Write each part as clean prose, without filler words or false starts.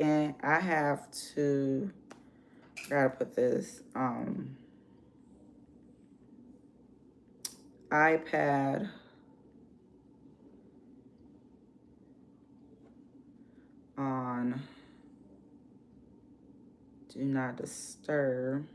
and I have to, gotta put this iPad on do not disturb.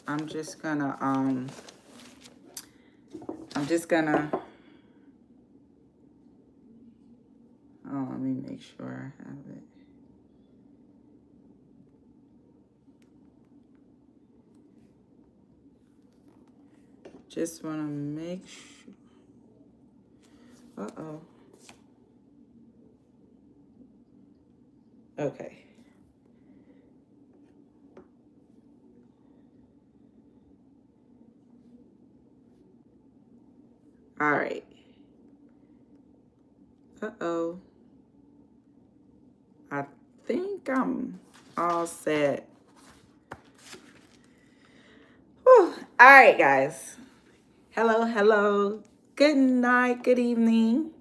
I'm just gonna I'm just gonna oh, let me make sure I have it. Just want to make sure. Uh-oh. Okay. All right. Uh-oh. I think I'm all set. Whew. All right, guys. Hello, hello. Good night, good evening.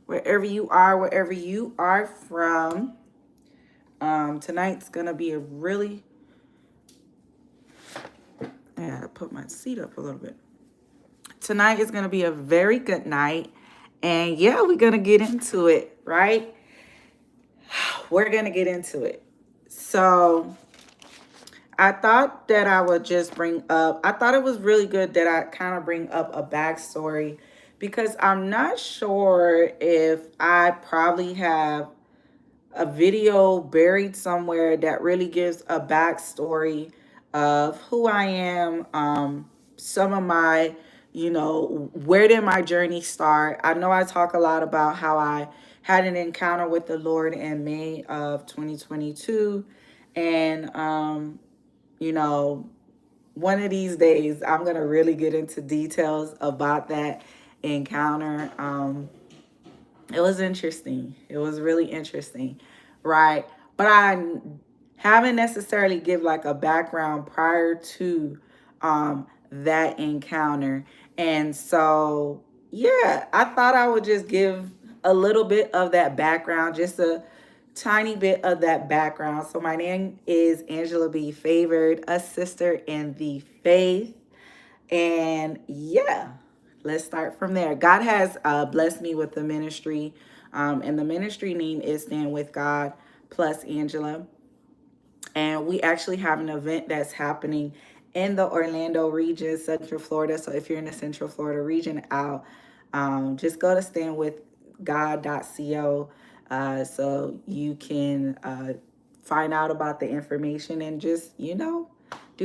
Wherever you are from. Tonight's gonna be a really, I gotta put my seat up a little bit. Tonight is gonna be a very good night. And yeah, we're gonna get into it, right? We're gonna get into it. So I thought that I would just bring up, I thought it was really good that I kind of bring up a backstory because I'm not sure if I probably have a video buried somewhere that really gives a backstory of who I am, some of my, where did my journey start? I know I talk a lot about how I had an encounter with the Lord in May of 2022. And, you know, one of these days, I'm going to really get into details about that encounter. It was interesting. It was really interesting, right? But I haven't necessarily give like a background prior to that encounter. And so, yeah, I thought I would just give a little bit of that background, just a tiny bit of that background. So my name is Angela B. Favored, a sister in the faith. And yeah, let's start from there. God has blessed me with the ministry, and the ministry name is Stand With God plus Angela. And we actually have an event that's happening in the Orlando region, Central Florida. So if you're in the Central Florida region, I'll just go to standwithgod.co so you can find out about the information and just, do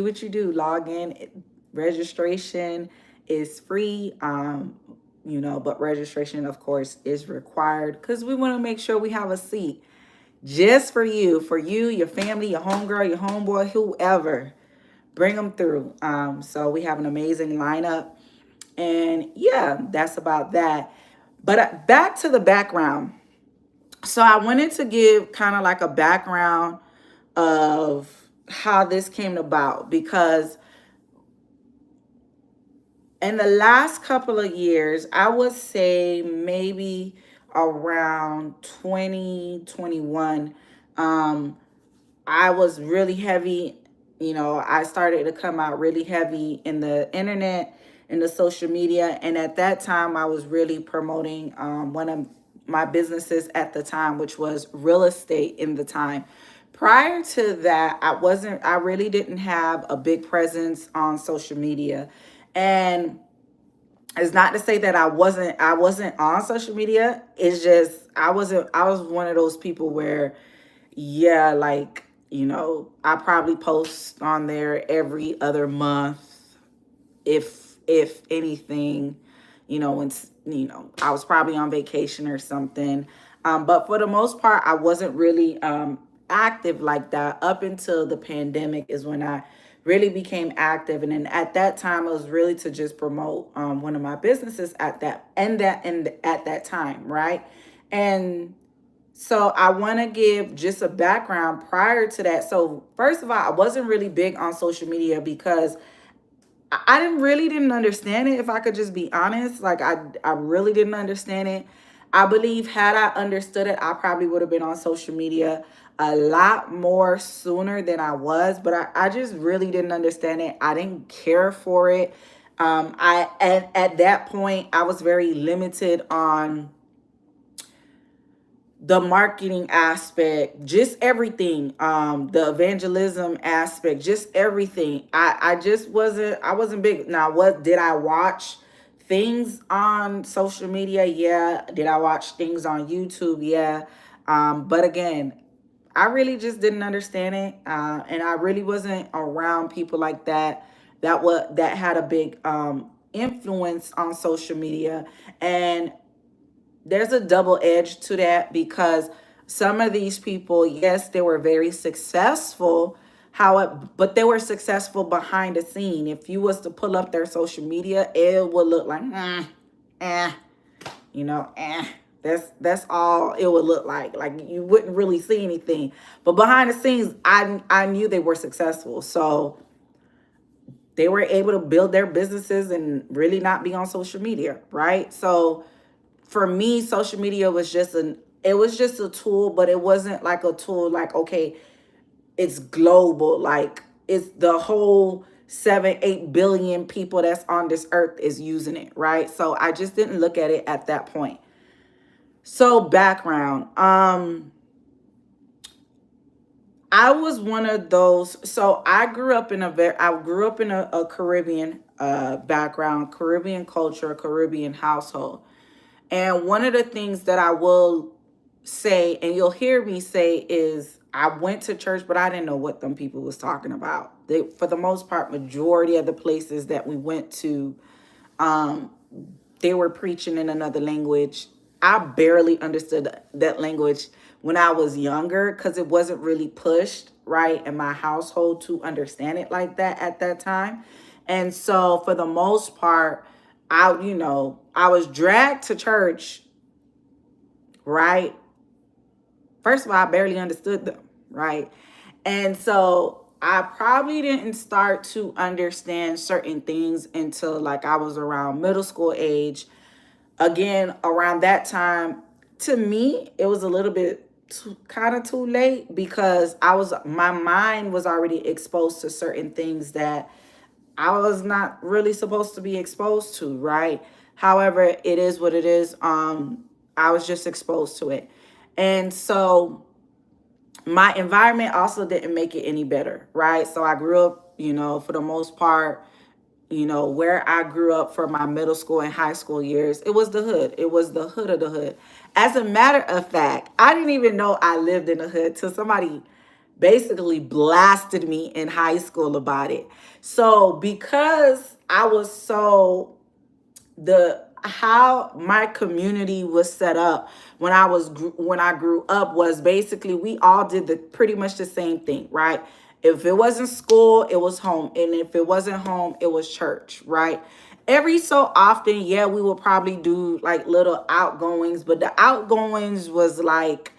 what you do. Log in. Registration is free, but registration, of course, is required because we want to make sure we have a seat just for you, your family, your homegirl, your homeboy, whoever. Bring them through. So we have an amazing lineup. And yeah, that's about that. But back to the background. So I wanted to give kind of like a background of how this came about because in the last couple of years, I would say maybe around 2021, I was really heavy. I started to come out really heavy in the internet, in the social media. And at that time, I was really promoting one of my businesses at the time, which was real estate in the time. Prior to that, I really didn't have a big presence on social media. And it's not to say that I wasn't on social media. It's just I was one of those people where, yeah, like, I probably post on there every other month, if anything, when I was probably on vacation or something. But for the most part, I wasn't really active like that up until the pandemic is when I really became active. And then at that time, it was really to just promote one of my businesses at that time, right? And so I want to give just a background prior to that. So first of all, I wasn't really big on social media because I didn't really didn't understand it. If I could just be honest, like I really didn't understand it. I believe had I understood it, I probably would have been on social media a lot more sooner than I was. But I just really didn't understand it. I didn't care for it. At that point, I was very limited on the marketing aspect, just everything, the evangelism aspect, just everything. I just wasn't big. Now, what did I watch things on social media? Yeah. Did I watch things on YouTube? Yeah. But again, I really just didn't understand it, and I really wasn't around people like that that had a big influence on social media. And there's a double edge to that because some of these people, yes, they were very successful, but they were successful behind the scene. If you was to pull up their social media, it would look like eh, you know, that's all it would look like. Like you wouldn't really see anything. But behind the scenes, I knew they were successful. So they were able to build their businesses and really not be on social media, right? So for me, social media was just a tool, but it wasn't like a tool like, okay, it's global, like it's the whole 7-8 billion people that's on this earth is using it, right? So I just didn't look at it at that point. So background, I was one of those. So I grew up in a Caribbean background, Caribbean culture, Caribbean household. And one of the things that I will say, and you'll hear me say, is I went to church, but I didn't know what them people was talking about. For the most part, majority of the places that we went to, um, they were preaching in another language. I barely understood that language when I was younger because it wasn't really pushed right in my household to understand it like that at that time. And so for the most part, I was dragged to church, right? First of all, I barely understood them, right? And so I probably didn't start to understand certain things until like I was around middle school age. Again, around that time, to me, it was a little bit kind of too late because my mind was already exposed to certain things that I was not really supposed to be exposed to, right? However, it is what it is. I was just exposed to it. And so my environment also didn't make it any better, right? So I grew up, for the most part, where I grew up for my middle school and high school years, it was the hood. It was the hood of the hood. As a matter of fact, I didn't even know I lived in the hood till somebody basically blasted me in high school about it. So because I was so the how my community was set up when I grew up was basically we all did the pretty much the same thing, right? If it wasn't school, it was home, and if it wasn't home, it was church, right? Every so often, yeah, we will probably do like little outgoings, but the outgoings was like,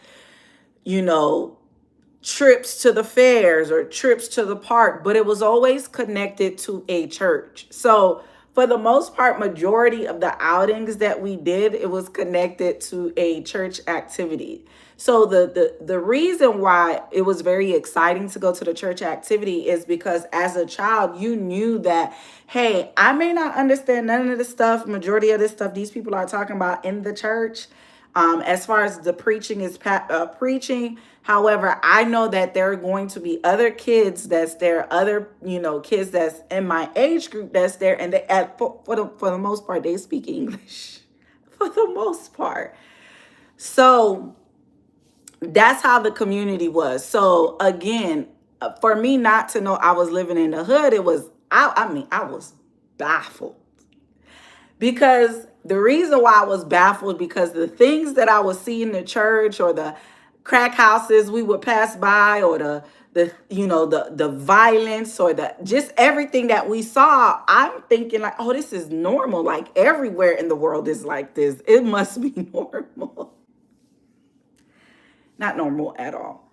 you know, trips to the fairs or trips to the park, but it was always connected to a church. So for the most part, majority of the outings that we did, it was connected to a church activity. So the reason why it was very exciting to go to the church activity is because as a child, you knew that, hey, I may not understand none of the stuff, majority of this stuff these people are talking about in the church, as far as the preaching is preaching. However, I know that there are going to be other kids that's there, other kids that's in my age group that's there, and for the most part they speak English, for the most part. So that's how the community was. So again, for me not to know I was living in the hood, it was I was baffled because the reason why I was baffled because the things that I was seeing in the church or the crack houses we would pass by or the the violence or the just everything that we saw, I'm thinking like, oh, this is normal. Like everywhere in the world is like this. It must be normal. Not normal at all.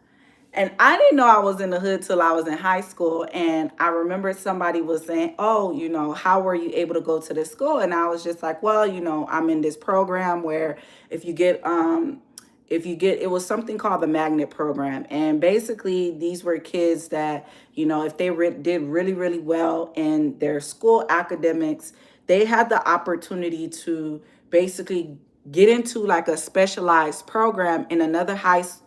And I didn't know I was in the hood till I was in high school. And I remember somebody was saying, oh, how were you able to go to this school? And I was just like, well, I'm in this program where if you get, it was something called the Magnet Program. And basically, these were kids that, if they did really, really well in their school academics, they had the opportunity to basically get into like a specialized program in another high school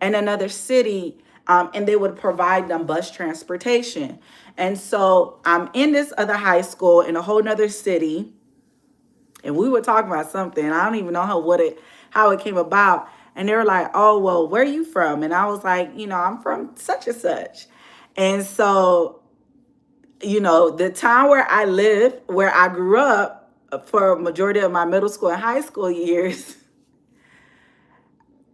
in another city, and they would provide them bus transportation. And so I'm in this other high school in a whole nother city, and we were talking about something. I don't even know how it came about. And they were like, "Oh, well, where are you from?" And I was like, "I'm from such and such." And so, the town where I lived, where I grew up for a majority of my middle school and high school years,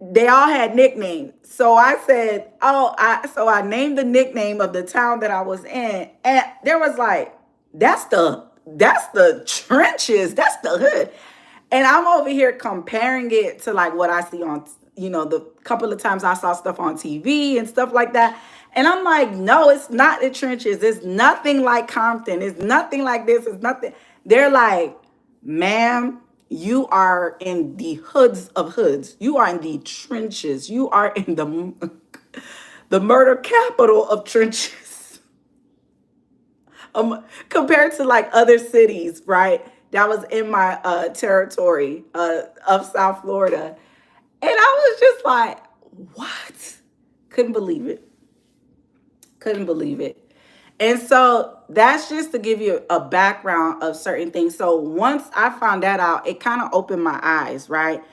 they all had nicknames. So I said, so I named the nickname of the town that I was in. And there was like, that's the trenches. That's the hood. And I'm over here comparing it to like what I see on, the couple of times I saw stuff on TV and stuff like that. And I'm like, no, it's not the trenches. It's nothing like Compton. It's nothing like this. It's nothing. They're like, ma'am, you are in the hoods of hoods. You are in the trenches. You are in the murder capital of trenches. Compared to like other cities, right? That was in my territory of South Florida. And I was just like, what? Couldn't believe it. Couldn't believe it. And so that's just to give you a background of certain things. So once I found that out, it kind of opened my eyes, right?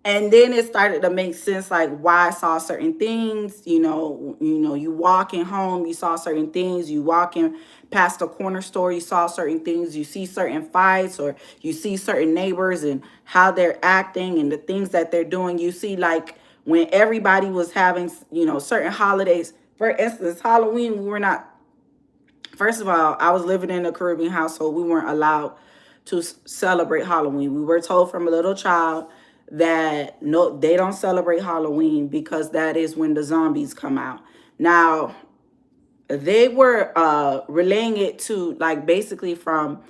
And then it started to make sense, like why I saw certain things. You walking home, you saw certain things. You walking past a corner store, you saw certain things. You see certain fights, or you see certain neighbors and how they're acting and the things that they're doing. You see, like when everybody was having, certain holidays. For instance, Halloween, we were not. First of all, I was living in a Caribbean household. We weren't allowed to celebrate Halloween. We were told from a little child that no, they don't celebrate Halloween because that is when the zombies come out. Now, they were relaying it to like basically from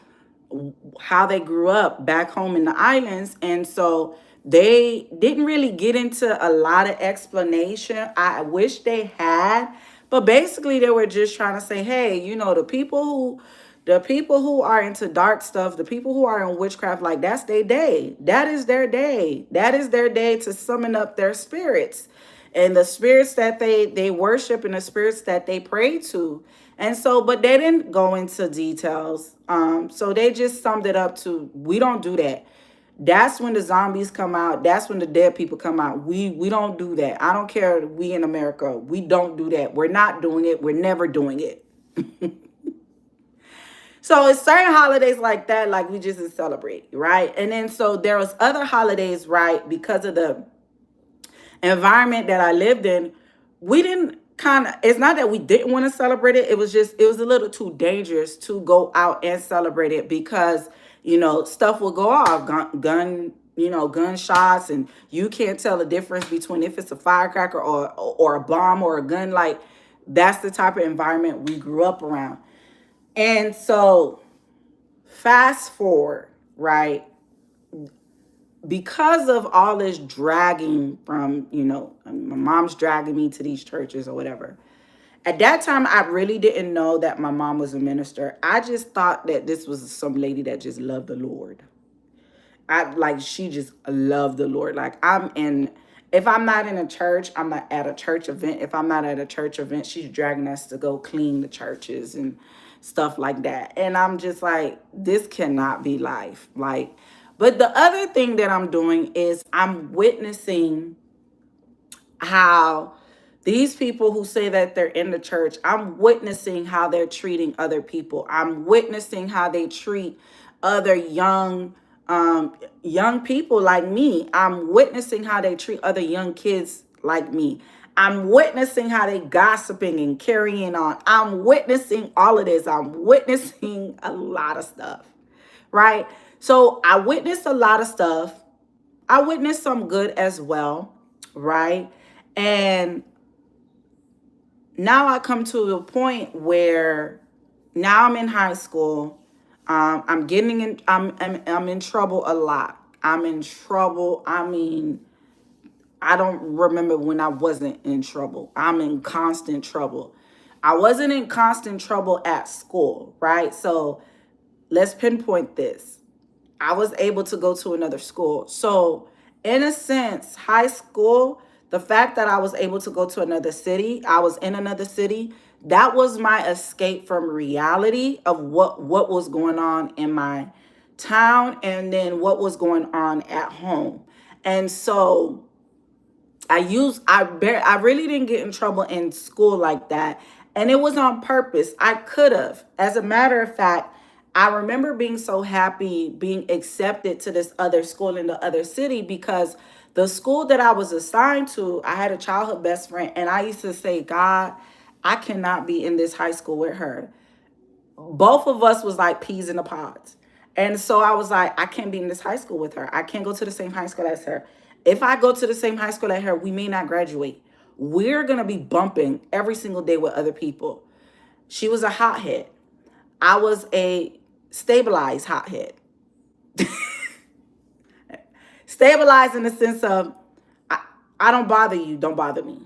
how they grew up back home in the islands. And so they didn't really get into a lot of explanation. I wish they had, but basically they were just trying to say, hey, the people who are into dark stuff, the people who are in witchcraft, like that's their day. That is their day. That is their day to summon up their spirits and the spirits that they worship and the spirits that they pray to. And so, but they didn't go into details. So they just summed it up to, we don't do that. That's when the zombies come out. That's when the dead people come out. We don't do that. I don't care. We in America, we don't do that. We're not doing it. We're never doing it. So it's certain holidays like that, like we just celebrate, right? And then so there was other holidays, right? Because of the environment that I lived in, we didn't it's not that we didn't want to celebrate it. It was a little too dangerous to go out and celebrate it because, stuff will go off, gunshots, and you can't tell the difference between if it's a firecracker or a bomb or a gun. Like that's the type of environment we grew up around. And so fast forward, right? Because of all this dragging from, my mom's dragging me to these churches or whatever. At that time, I really didn't know that my mom was a minister. I just thought that this was some lady that just loved the Lord. She just loved the Lord. If I'm not in a church, I'm not at a church event. If I'm not at a church event, she's dragging us to go clean the churches and stuff like that. And I'm just like, this cannot be life. But the other thing that I'm doing is I'm witnessing how these people who say that they're in the church, I'm witnessing how they're treating other people. I'm witnessing how they treat other young people like me. I'm witnessing how they treat other young kids like me. I'm witnessing how they gossiping and carrying on. I'm witnessing all of this. I'm witnessing a lot of stuff, right? So I witnessed a lot of stuff. I witnessed some good as well, right? And now I come to a point where now I'm in high school. I'm getting in. I'm in trouble a lot. I'm in trouble. I mean, I don't remember when I wasn't in trouble. I'm in constant trouble. I wasn't in constant trouble at school, right? So let's pinpoint this. I was able to go to another school. So, in a sense, high school, the fact that I was able to go to another city, I was in another city, that was my escape from reality of what was going on in my town and then what was going on at home. And so I really didn't get in trouble in school like that. And it was on purpose. I could have. As a matter of fact, I remember being so happy being accepted to this other school in the other city because the school that I was assigned to, I had a childhood best friend. And I used to say, God, I cannot be in this high school with her. Both of us was like peas in the pods. And so I was like, I can't be in this high school with her. I can't go to the same high school as her. If I go to the same high school as her, we may not graduate. We're going to be bumping every single day with other people. She was a hothead. I was a stabilized hothead. Stabilized in the sense of, I don't bother you, don't bother me.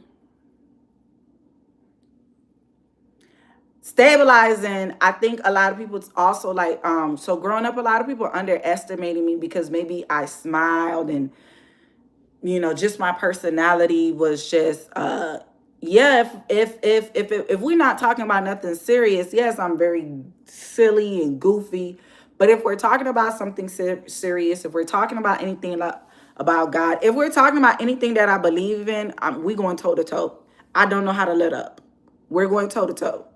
Stabilizing, I think a lot of people also like, so growing up, a lot of people underestimated me because maybe I smiled and, just my personality was just, yeah, if we're not talking about nothing serious, yes, I'm very silly and goofy. But if we're talking about something serious, if we're talking about anything about God, if we're talking about anything that I believe in, we going toe to toe. I don't know how to let up. We're going toe to toe,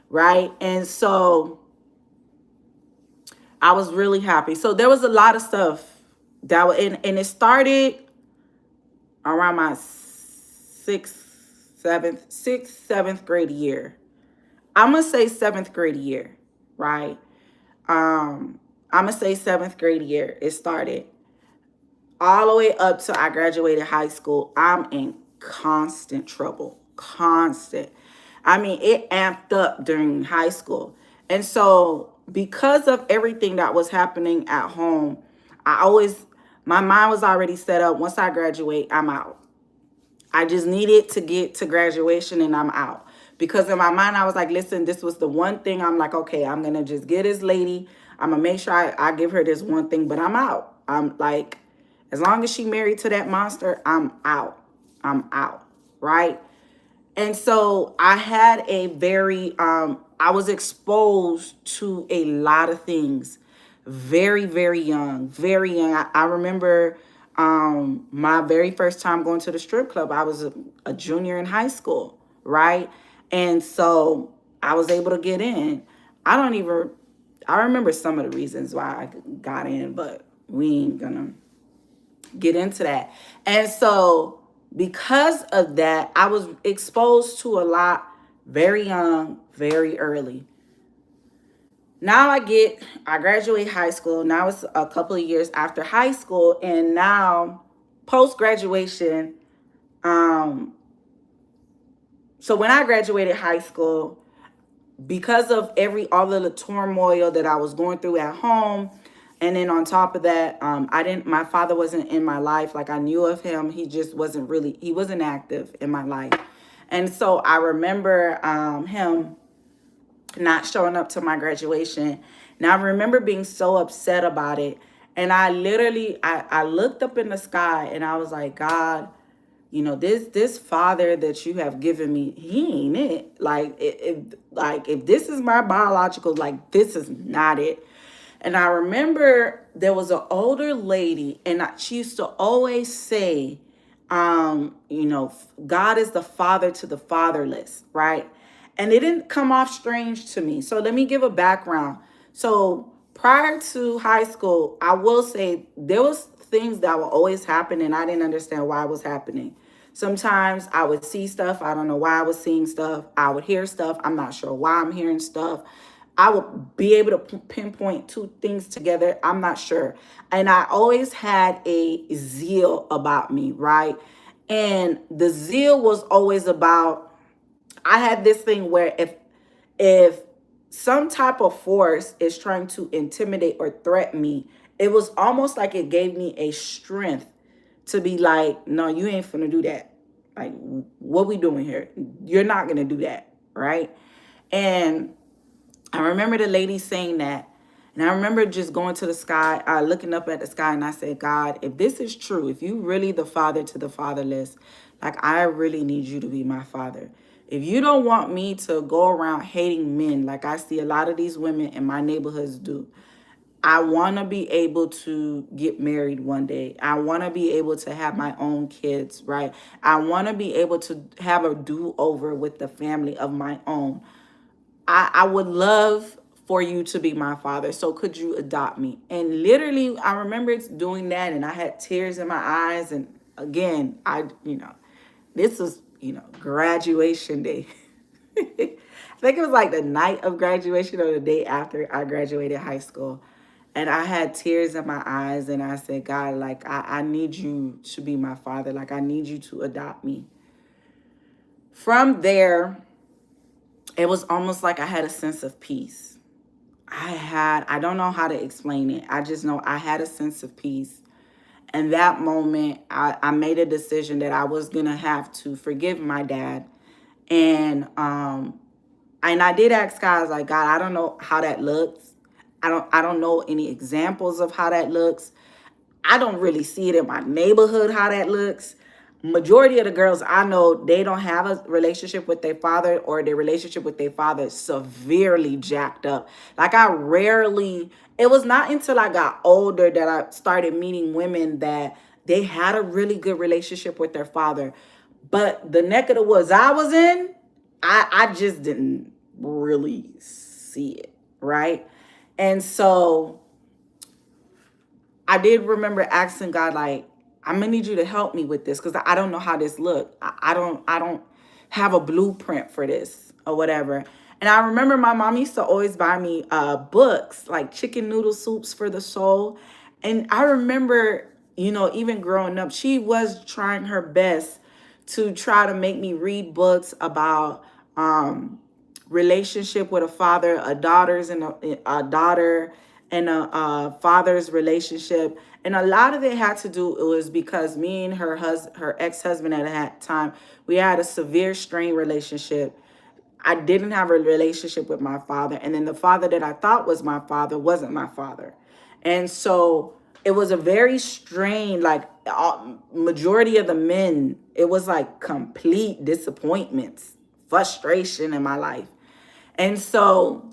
right? And so I was really happy. So there was a lot of stuff that and it started around my seventh grade year. I'm gonna say seventh grade year, right? I'm gonna say seventh grade year. It started all the way up till I graduated high school. I'm in constant trouble, constant. I mean, it amped up during high school, and so because of everything that was happening at home, my mind was already set up. Once I graduate, I'm out. I just needed to get to graduation and I'm out. Because in my mind, I was like, listen, this was the one thing. I'm like, okay, I'm going to just get this lady. I'm going to make sure I give her this one thing, but I'm out. I'm like, as long as she married to that monster, I'm out. I'm out. Right. And so I had a very, I was exposed to a lot of things very, very young, very young. I remember my very first time going to the strip club. I was a junior in high school, right? And so I was able to get in. I remember some of the reasons why I got in, but we ain't gonna get into that. And so because of that, I was exposed to a lot very young, very early. Now I graduate high school. Now it's a couple of years after high school. And now post graduation, so when I graduated high school, because of all of the turmoil that I was going through at home, and then on top of that, my father wasn't in my life. Like I knew of him. He wasn't active in my life. And so I remember him not showing up to my graduation. And I remember being so upset about it. And I looked up in the sky and I was like, God, this father that you have given me, he ain't it. Like, if this is my biological, like, this is not it. And I remember there was an older lady, and she used to always say, God is the father to the fatherless, right? And it didn't come off strange to me. So let me give a background. So prior to high school, I will say there was things that will always happen, and I didn't understand why it was happening. Sometimes I would see stuff. I don't know why I was seeing stuff. I would hear stuff. I'm not sure why I'm hearing stuff. I would be able to pinpoint two things together. I'm not sure. And I always had a zeal about me, right? And the zeal was always about, I had this thing where if some type of force is trying to intimidate or threaten me, it was almost like it gave me a strength to be like, no, you ain't finna do that. Like, what we doing here? You're not gonna do that, right? And I remember the lady saying that. And I remember just going to the sky, looking up at the sky, and I said, God, if this is true, if you really the father to the fatherless, like, I really need you to be my father. If you don't want me to go around hating men like I see a lot of these women in my neighborhoods do, I want to be able to get married one day. I want to be able to have my own kids, right? I want to be able to have a do-over with the family of my own. I would love for you to be my father. So could you adopt me? And literally, I remember doing that, and I had tears in my eyes. And again, this was, graduation day. I think it was like the night of graduation or the day after I graduated high school. And I had tears in my eyes, and I said, God, like, I need you to be my father. Like, I need you to adopt me. From there, it was almost like I had a sense of peace. I don't know how to explain it. I just know I had a sense of peace. And that moment, I made a decision that I was going to have to forgive my dad. And I did ask God, I was like, God, I don't know how that looks. I don't know any examples of how that looks. I don't really see it in my neighborhood how that looks. Majority of the girls I know, they don't have a relationship with their father, or their relationship with their father is severely jacked up. Like, it was not until I got older that I started meeting women that they had a really good relationship with their father. But the neck of the woods I was in, I just didn't really see it, right? And so I did remember asking God, like, I'm gonna need you to help me with this, because I don't know how this look. I don't have a blueprint for this or whatever. And I remember my mom used to always buy me books like Chicken Noodle Soups for the Soul. And I remember, even growing up, she was trying her best to try to make me read books about relationship with a father, a daughter, and a father's relationship. And a lot of it had to do, it was because me and her ex-husband at that time, we had a severe strained relationship. I didn't have a relationship with my father. And then the father that I thought was my father wasn't my father. And so it was a very strained, like, majority of the men, it was like complete disappointments, frustration in my life. And so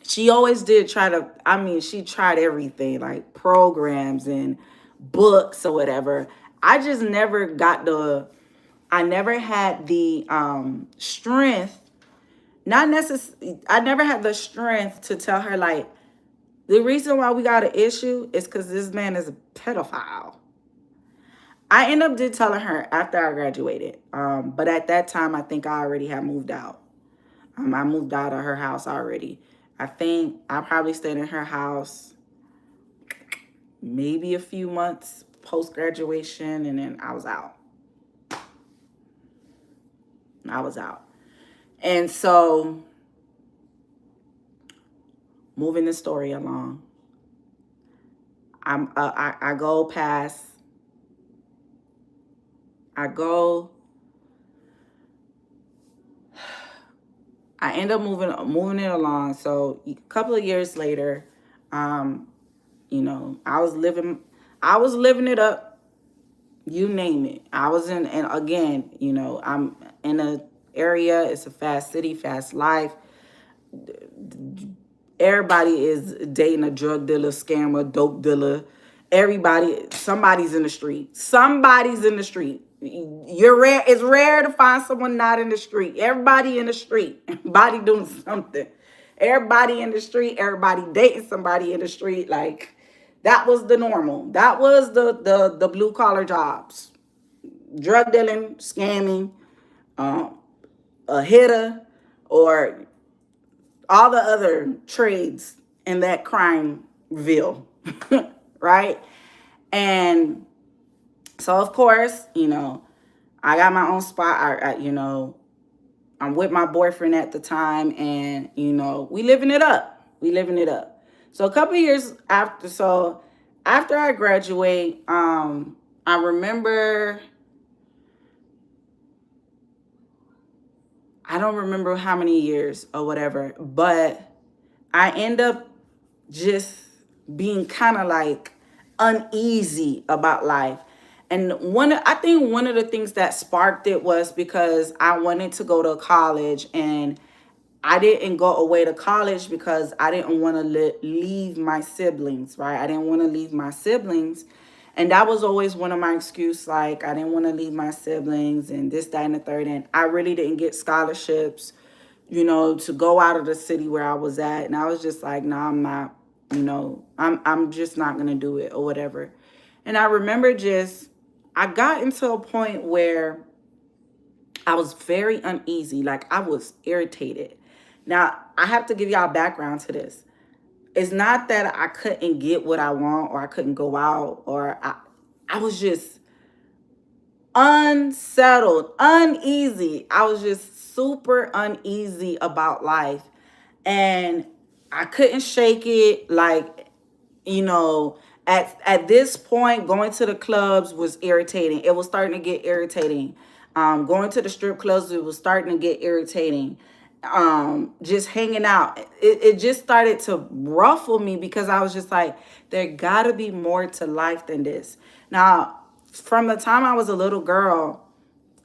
she always did she tried everything, like programs and books or whatever. I never had the strength, not necessarily, I never had the strength to tell her, like, the reason why we got an issue is because this man is a pedophile. I ended up did telling her after I graduated. But at that time, I think I already had moved out. I moved out of her house already. I think I probably stayed in her house maybe a few months post-graduation, and then I was out. And so, moving the story along, I go past, I end up moving it along. So a couple of years later, I was living it up, you name it. I was in, and again, I'm in a area, it's a fast city, fast life. Everybody is dating a drug dealer, scammer, dope dealer. Somebody's in the street. Somebody's in the street. It's rare to find someone not in the street. Everybody in the street. Everybody doing something. Everybody in the street. Everybody dating somebody in the street. Like, that was the normal. That was the blue collar jobs. drug dealing, scamming, a hitter, or all the other trades in that crimeville, right? And so, of course, I got my own spot. I'm with my boyfriend at the time, and we living it up. We living it up. So a couple of years after, after I graduate, I remember, I don't remember how many years or whatever, but I end up just being kind of like uneasy about life. And I think one of the things that sparked it was because I wanted to go to college, and I didn't go away to college because I didn't want to leave my siblings, right? I didn't want to leave my siblings. And that was always one of my excuses. Like, I didn't want to leave my siblings and this, that, and the third. And I really didn't get scholarships, to go out of the city where I was at. And I was just like, nah, I'm not, I'm just not going to do it or whatever. And I remember I got into a point where I was very uneasy. Like, I was irritated. Now, I have to give y'all background to this. It's not that I couldn't get what I want, or I couldn't go out, or I was just unsettled, uneasy. I was just super uneasy about life. And I couldn't shake it. Like, at this point, going to the clubs was irritating. It was starting to get irritating. Going to the strip clubs, it was starting to get irritating. Just hanging out, it just started to ruffle me, because I was just like, there gotta be more to life than this. Now, from the time I was a little girl,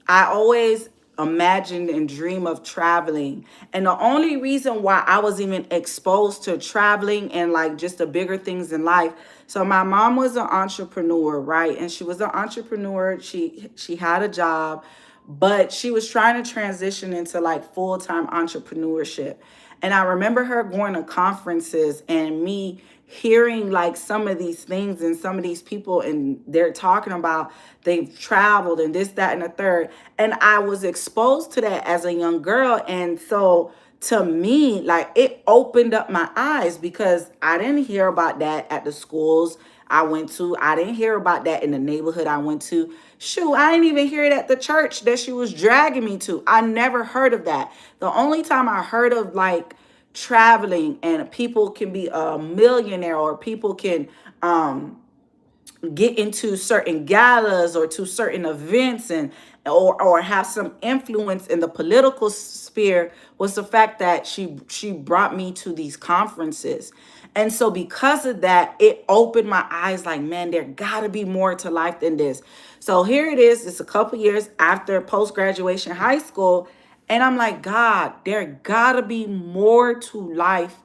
I always imagined and dream of traveling. And the only reason why I was even exposed to traveling and like just the bigger things in life. So my mom was an entrepreneur, right? And she was an entrepreneur. She had a job, but she was trying to transition into like full-time entrepreneurship. And I remember her going to conferences and me hearing like some of these things and some of these people, and they're talking about they've traveled and this, that, and the third. And I was exposed to that as a young girl. And so to me, like, it opened up my eyes, because I didn't hear about that at the schools I went to. I didn't hear about that in the neighborhood I went to. Shoot, I didn't even hear it at the church that she was dragging me to. I never heard of that. The only time I heard of like traveling and people can be a millionaire, or people can get into certain galas or to certain events, and or have some influence in the political sphere, was the fact that she brought me to these conferences. And so because of that, it opened my eyes, like, man, there gotta be more to life than this. So here it is, it's a couple years after post-graduation high school, and I'm like, God, there gotta be more to life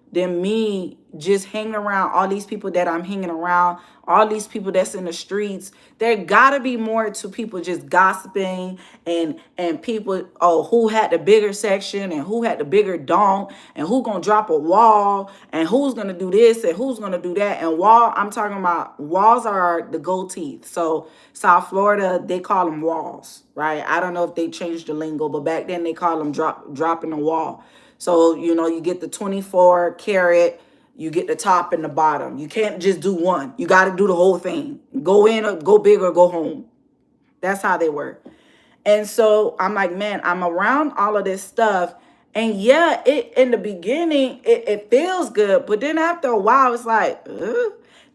than me just hanging around all these people that I'm hanging around, all these people that's in the streets. There gotta be more to people just gossiping, and people, oh, who had the bigger section, and who had the bigger dome, and who gonna drop a wall, and who's gonna do this, and who's gonna do that. And I'm talking about walls are the gold teeth. So South Florida, they call them walls, right? I don't know if they changed the lingo, but back then they call them dropping the wall. So, you get the 24 karat, you get the top and the bottom. You can't just do one. You got to do the whole thing. Go in or go big or go home. That's how they work. And so I'm like, man, I'm around all of this stuff. And yeah, in the beginning, it feels good. But then after a while, it's like,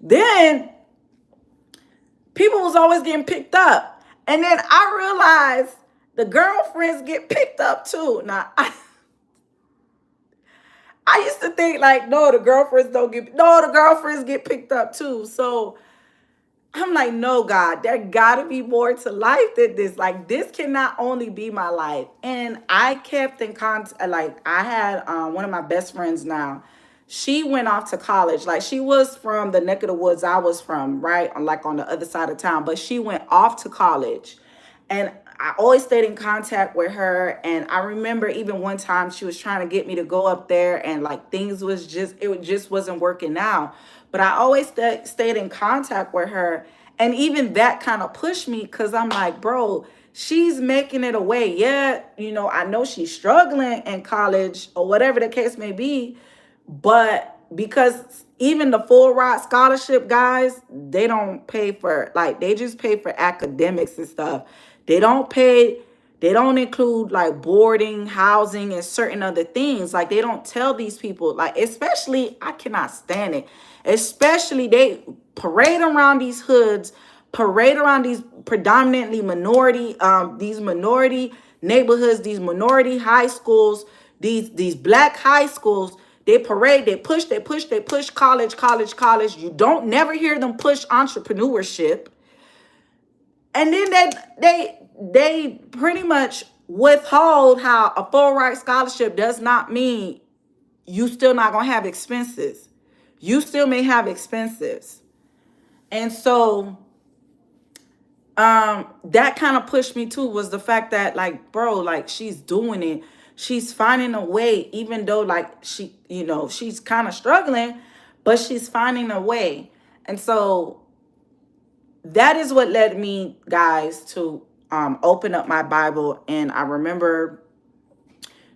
then people was always getting picked up. And then I realized the girlfriends get picked up too. Now, I used to think like, no, the girlfriends get picked up too. So I'm like, no, God, there gotta be more to life than this. Like, this cannot only be my life. And I kept in contact. Like, I had one of my best friends now. She went off to college. Like, she was from the neck of the woods I was from, right? Like on the other side of town. But she went off to college. And I always stayed in contact with her. And I remember even one time she was trying to get me to go up there, and like it just wasn't working out. But I always stayed in contact with her. And even that kind of pushed me, because I'm like, bro, she's making it away. Yeah, I know she's struggling in college or whatever the case may be, but because even the full ride scholarship guys, they don't pay for, like, they just pay for academics and stuff. They don't pay, they don't include like boarding, housing, and certain other things. Like, they don't tell these people, like, especially, I cannot stand it. Especially they parade around these hoods, parade around these predominantly minority, these minority neighborhoods, these minority high schools, these black high schools. They parade, they push, they push, they push college, college, college. You don't never hear them push entrepreneurship. And then they pretty much withhold how a full ride scholarship does not mean you still not gonna have expenses. You still may have expenses. And so that kind of pushed me too, was the fact that, like, bro, like, she's doing it. She's finding a way, even though, like, she's kind of struggling, but she's finding a way. And so that is what led me, guys, to open up my Bible. And I remember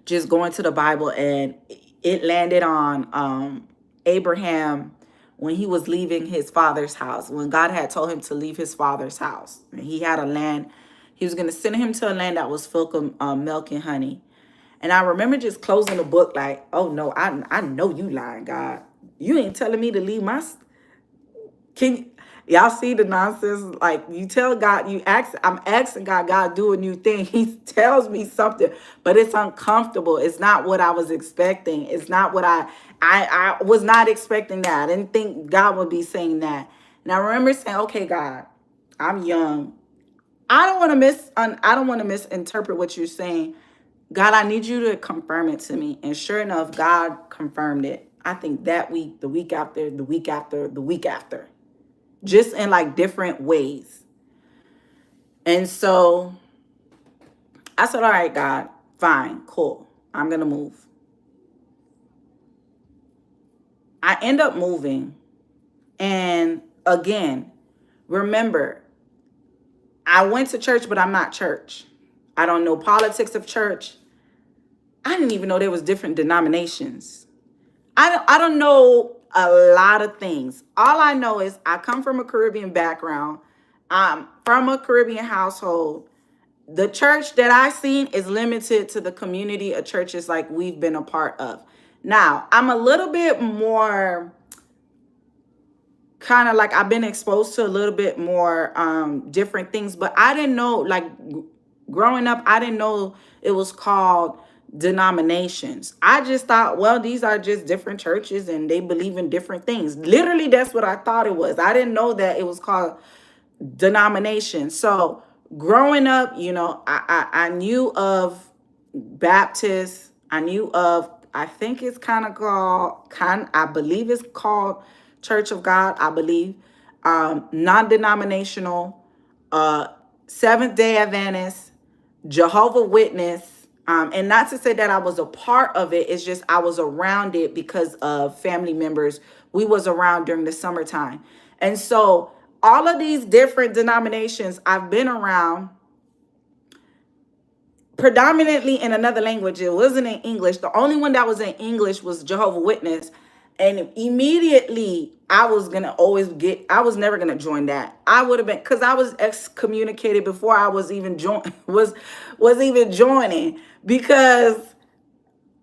just going to the Bible, and it landed on Abraham when he was leaving his father's house, when God had told him to leave his father's house. And he had a land. He was going to send him to a land that was full of milk and honey. And I remember just closing the book like, oh, no, I know you lying, God. You ain't telling me to leave my... Can y'all see the nonsense? Like, you tell God, I'm asking God do a new thing. He tells me something, but it's uncomfortable. It's not what I was expecting. It's not what I was not expecting that. I didn't think God would be saying that. And I remember saying, okay, God, I'm young. I don't want to misinterpret what you're saying. God, I need you to confirm it to me. And sure enough, God confirmed it. I think that week, the week after, the week after, the week after. Just in like different ways. And so I said, all right, God, fine, cool. I'm going to move. I end up moving. And again, remember, I went to church, but I'm not church. I don't know politics of church. I didn't even know there was different denominations. I don't know a lot of things. All I know is I come from a Caribbean background. I'm from a Caribbean household. The church that I've seen is limited to the community of churches like we've been a part of. Now, I'm a little bit more kind of like, I've been exposed to a little bit more different things, but I didn't know, like, growing up, I didn't know it was called denominations. I just thought, well, these are just different churches and they believe in different things. Literally, that's what I thought it was. I didn't know that it was called denomination. So growing up, I knew of Baptists. I knew of, I think it's I believe it's called Church of God, I believe. Non-denominational, Seventh-day Adventist, Jehovah Witness. And not to say that I was a part of it. It's just I was around it because of family members. We was around during the summertime. And so all of these different denominations I've been around, predominantly in another language. It wasn't in English. The only one that was in English was Jehovah Witness. And immediately I was never going to join that. I would have been, because I was excommunicated before I was even was even joining, because,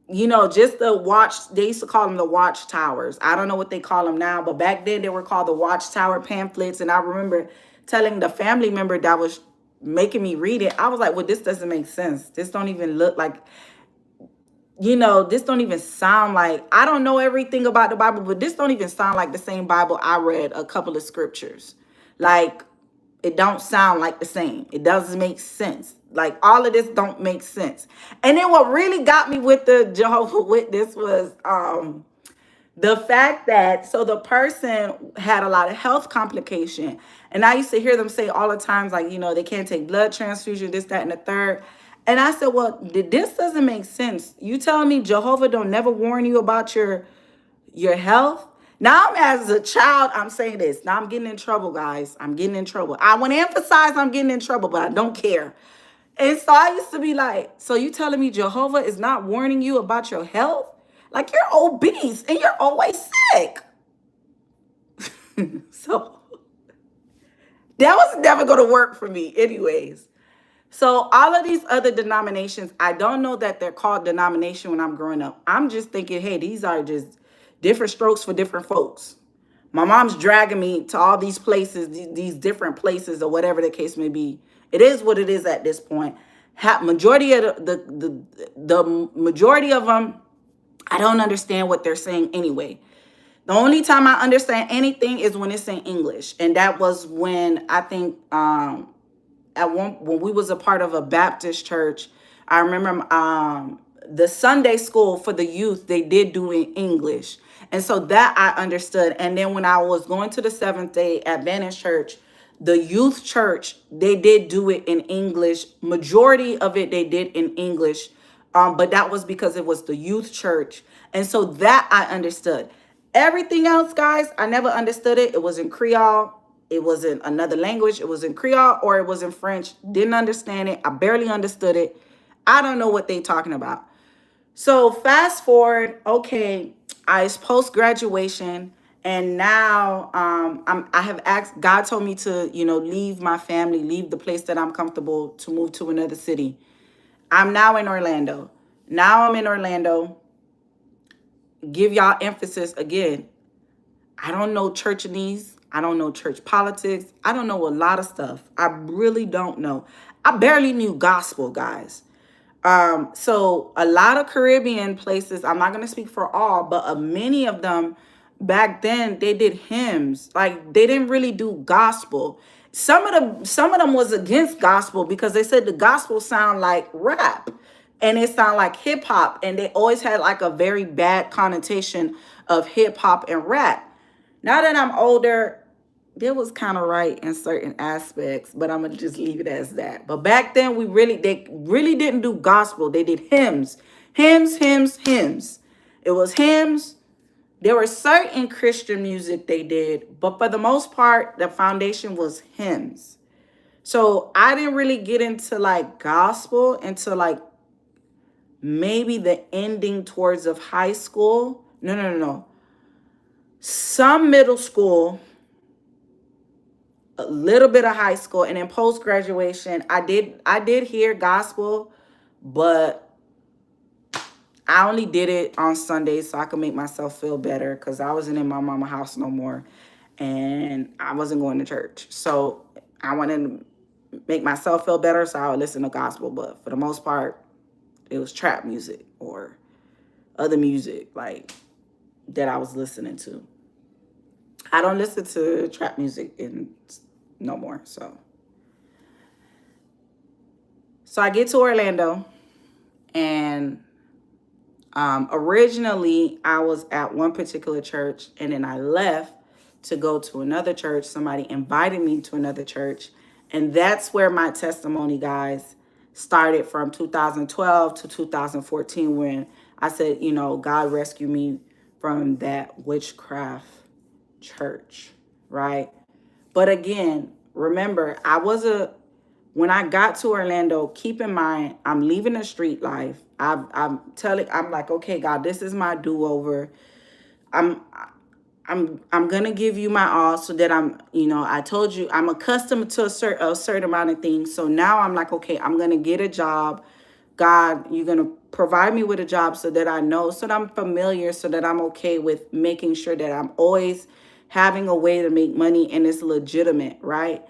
just the they used to call them the watchtowers. I don't know what they call them now, but back then they were called the watchtower pamphlets. And I remember telling the family member that was making me read it, I was like, well, this doesn't make sense. This don't even look like, this don't even sound like, I don't know everything about the Bible, but this don't even sound like the same Bible I read a couple of scriptures. Like, it don't sound like the same. It doesn't make sense. Like, all of this don't make sense. And then what really got me with the Jehovah Witness was the fact that, so the person had a lot of health complication. And I used to hear them say all the times, like, they can't take blood transfusion, this, that, and the third. And I said, well, this doesn't make sense. You telling me Jehovah don't never warn you about your health? Now, as a child, I'm saying this. Now I'm getting in trouble, guys. I'm getting in trouble. I want to emphasize I'm getting in trouble, but I don't care. And so I used to be like, so you telling me Jehovah is not warning you about your health? Like, you're obese and you're always sick. So that was never going to work for me anyways. So all of these other denominations, I don't know that they're called denomination when I'm growing up. I'm just thinking, hey, these are just different strokes for different folks. My mom's dragging me to all these places, these different places, or whatever the case may be. It is what it is at this point. Majority of the majority of them, I don't understand what they're saying anyway. The only time I understand anything is when it's in English, and that was when I think when we was a part of a Baptist church. I remember the Sunday school for the youth, they did do in English. And so that I understood. And then when I was going to the Seventh-day Adventist church, the youth church, they did do it in English. Majority of it they did in English. But that was because it was the youth church. And so that I understood. Everything else, guys, I never understood it. It was in Creole. It was in another language. It was in Creole or it was in French. Didn't understand it. I barely understood it. I don't know what they talking about. So fast forward, okay, I was post-graduation, and now I have asked, God told me to, leave my family, leave the place that I'm comfortable to move to another city. I'm now in Orlando. Now I'm in Orlando. Give y'all emphasis again. I don't know churchanese. I don't know church politics. I don't know a lot of stuff. I really don't know. I barely knew gospel, guys. So a lot of Caribbean places, I'm not going to speak for all, but many of them back then, they did hymns. Like, they didn't really do gospel. Some of them was against gospel because they said the gospel sound like rap and it sound like hip hop. And they always had like a very bad connotation of hip hop and rap. Now that I'm older, that was kind of right in certain aspects, but I'm gonna just leave it as that. But back then, they really didn't do gospel. They did hymns. It was hymns. There were certain Christian music they did, but for the most part, the foundation was hymns. So I didn't really get into like gospel until like maybe the ending towards of high school. No. Some middle school, a little bit of high school, and then post-graduation, I did hear gospel, but I only did it on Sundays so I could make myself feel better because I wasn't in my mama's house no more and I wasn't going to church. So I wanted to make myself feel better, so I would listen to gospel, but for the most part, it was trap music or other music like that I was listening to. I don't listen to trap music no more. So I get to Orlando, and originally I was at one particular church, and then I left to go to another church. Somebody invited me to another church, and that's where my testimony, guys, started from 2012 to 2014 when I said, God rescued me from that witchcraft church, right? But again, remember, when I got to Orlando, keep in mind, I'm leaving the street life. I'm like, okay, God, this is my do-over. I'm gonna give you my all so that I told you I'm accustomed to a certain amount of things. So now I'm like, okay, I'm gonna get a job. God, you're gonna provide me with a job so that I know, so that I'm familiar, so that I'm okay with making sure that I'm always having a way to make money and it's legitimate, right?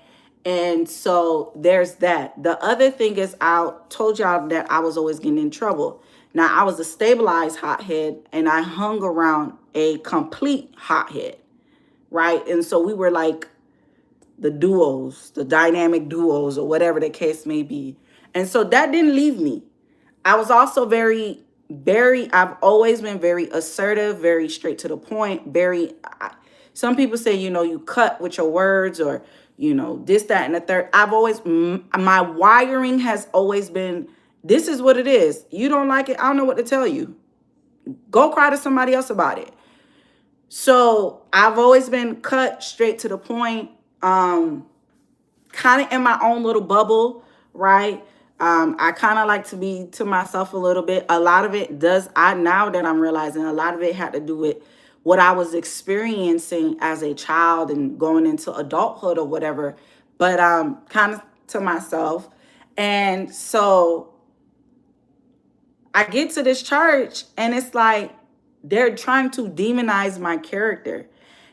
And so there's that. The other thing is, I told y'all that I was always getting in trouble. Now, I was a stabilized hothead and I hung around a complete hothead, right? And so we were like the duos, the dynamic duos, or whatever the case may be. And so that didn't leave me. I was also I've always been very assertive, very straight to the point, some people say, you cut with your words or, this, that, and the third. My wiring has always been, this is what it is. You don't like it, I don't know what to tell you. Go cry to somebody else about it. So I've always been cut straight to the point, kind of in my own little bubble, right? I kind of like to be to myself a little bit. A lot of it does, I now that I'm realizing, a lot of it had to do with what I was experiencing as a child and going into adulthood or whatever, but kind of to myself. And so I get to this church and it's like they're trying to demonize my character.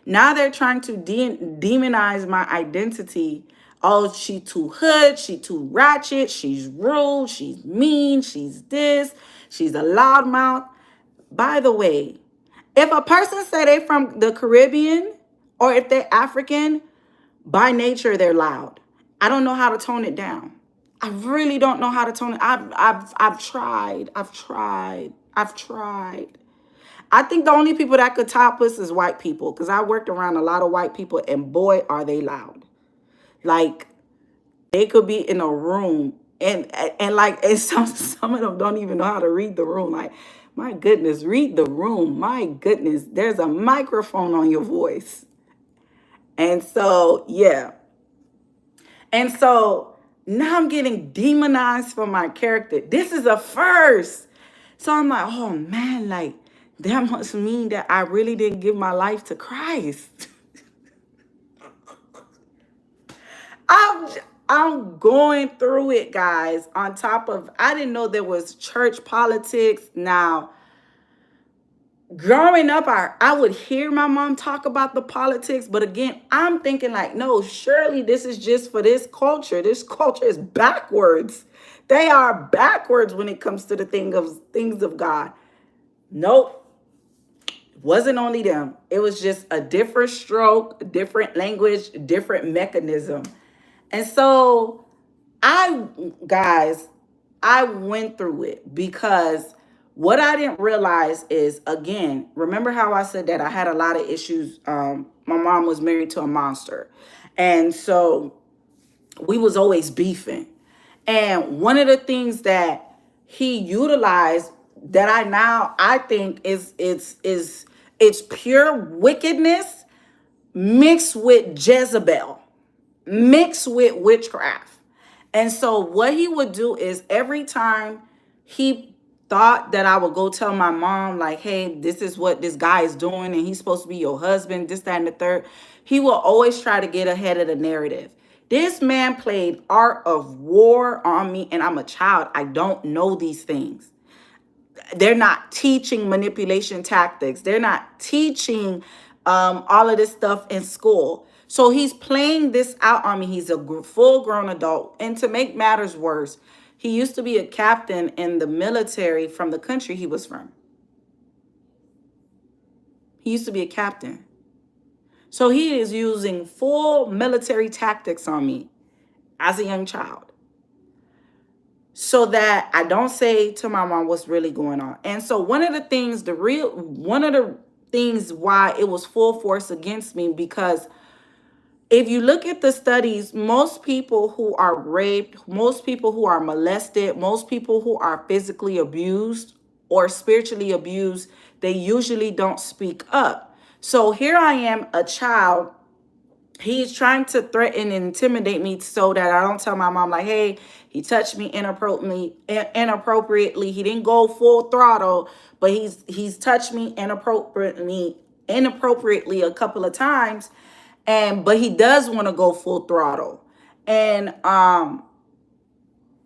Now they're trying to demonize my identity. Oh, she too hood, she too ratchet, she's rude, she's mean, she's this, she's a loudmouth. By the way, if a person say they from the Caribbean or if they're African, by nature they're loud. I don't know how to tone it down. I really don't know how to tone it. I've tried. I've tried. I think the only people that could top us is white people because I worked around a lot of white people and boy are they loud. Like they could be in a room and like and some of them don't even know how to read the room. Like my goodness, read the room. My goodness, there's a microphone on your voice. And so, yeah. And so now I'm getting demonized for my character. This is a first. So I'm like, oh man, like that must mean that I really didn't give my life to Christ. I'm I'm going through it, guys. On top of, I didn't know there was church politics. Now, growing up, I would hear my mom talk about the politics, but again, I'm thinking like, no, surely this is just for this culture. This culture is backwards. They are backwards when it comes to the things of God. Nope. It wasn't only them. It was just a different stroke, different language, different mechanism. And so I, guys, I went through it because what I didn't realize is, again, remember how I said that I had a lot of issues. My mom was married to a monster. And so we was always beefing. And one of the things that he utilized that I think it's pure wickedness mixed with Jezebel, mixed with witchcraft. And so what he would do is every time he thought that I would go tell my mom, like, hey, this is what this guy is doing, and he's supposed to be your husband, this, that, and the third, he will always try to get ahead of the narrative. This man played art of war on me, and I'm a child. I don't know these things. They're not teaching manipulation tactics. They're not teaching all of this stuff in school. So he's playing this out on me. He's a full grown adult. And to make matters worse, he used to be a captain in the military from the country he was from. He used to be a captain. So he is using full military tactics on me as a young child, so that I don't say to my mom what's really going on. And so one of the things why it was full force against me, because if you look at the studies, most people who are raped, most people who are molested, most people who are physically abused or spiritually abused, they usually don't speak up. So here I am, a child. He's trying to threaten and intimidate me so that I don't tell my mom, like, hey, he touched me inappropriately. He didn't go full throttle, but he's touched me inappropriately a couple of times. But he does want to go full throttle. And I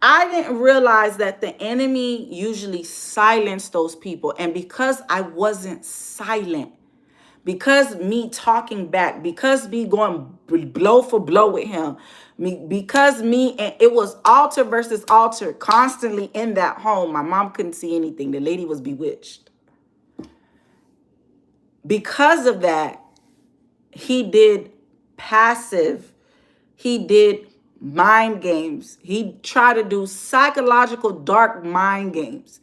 didn't realize that the enemy usually silenced those people. And because I wasn't silent, because me talking back, because me going blow for blow with him, because and it was altar versus altar constantly in that home. My mom couldn't see anything. The lady was bewitched. Because of that, he did he did mind games. He tried to do psychological dark mind games.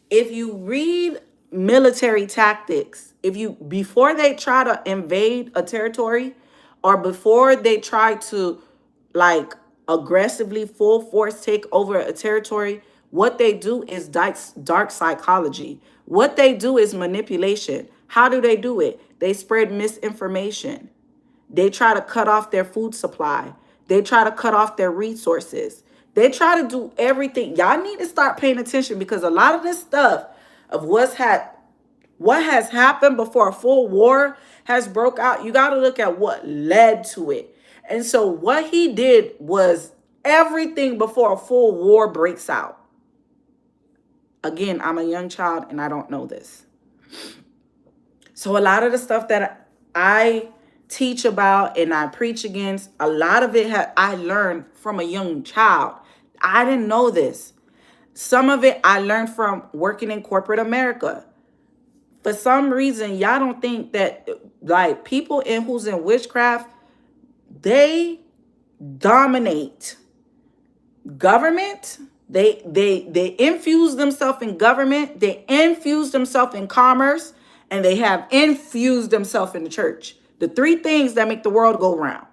If you read military tactics, before they try to invade a territory or before they try to like aggressively full force take over a territory, what they do is dark psychology. What they do is manipulation. How do they do it? They spread misinformation. They try to cut off their food supply. They try to cut off their resources. They try to do everything. Y'all need to start paying attention, because a lot of this stuff of what has happened before a full war has broke out, you got to look at what led to it. And so what he did was everything before a full war breaks out. Again, I'm a young child and I don't know this. So a lot of the stuff that I teach about and I preach against, a lot of it I learned from a young child. I didn't know this. Some of it I learned from working in corporate America. For some reason, y'all don't think that like people who's in witchcraft, they dominate government. They infuse themselves in government. They infuse themselves in commerce, and they have infused themselves in the church. The three things that make the world go round.